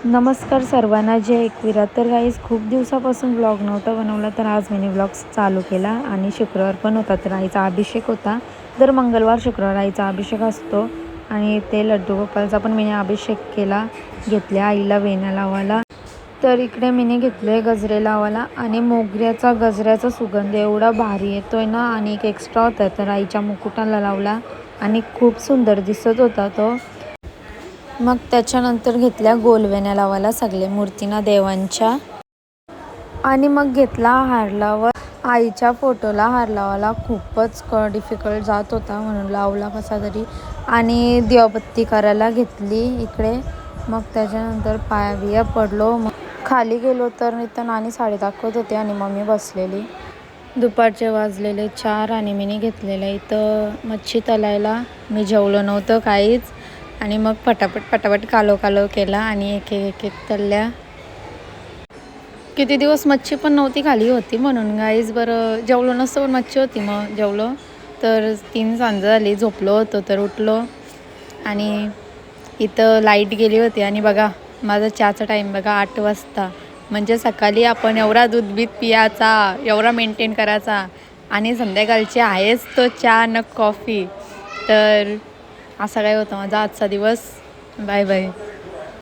नमस्कार सर्वांना, जय एकविरा. तर गाईज खूप दिवसापासून व्लॉग नव्हता बनवला, तर आज मिनी व्लॉग चालू केला. आणि शुक्रवार पण होता, तर आईचा अभिषेक होता. दर मंगळवार शुक्रवार आईचा अभिषेक असतो आणि ते लड्डू गोपालचा पण मीने अभिषेक केला. घेतल्या आईला वेण्या लावायला. तर इकडे मीने घेतले गजरे लावायला आणि मोगऱ्याचा गजऱ्याचा सुगंध एवढा भारी येतोय ना. आणि एक एक्स्ट्रा होता, तर आईच्या मुकुटाला लावला आणि खूप सुंदर दिसत होता तो. मग त्याच्यानंतर घेतल्या गोलवेण्या लावायला सगळे मूर्तींना देवांच्या. आणि मग घेतला हार लावा. आईच्या फोटोला हार लावायला खूपच डिफिकल्ट जात होता, म्हणून लावला कसा तरी. आणि दिवाबत्ती करायला घेतली इकडे. मग त्याच्यानंतर पाया बिया पडलो. मग खाली गेलो तर इथं नानी साडी दाखवत होते आणि मम्मी बसलेली. दुपारचे वाजलेले 4 आणि मीने घेतलेलं इथं मच्छी तलायला. मी जेवलो नव्हतं काहीच. आणि मग पटापट कालो केला आणि एक तळल्या. किती दिवस मच्छी पण नव्हती, खाली होती म्हणून गाईज. बरं जेवलो नसतं पण मच्छी होती, मग जेवलो. तर 3 सांज झाली, झोपलो होतो तर उठलो. आणि इथं लाईट गेली होती आणि बघा माझा चहाचा टाईम बघा 8 वाजता. म्हणजे सकाळी आपण एवढा दूध बीत पियाचा, एवढा मेंटेन करायचा आणि संध्याकाळची आहेच तो चहा न कॉफी. तर असा काय होता माझा आजचा दिवस. Bye bye.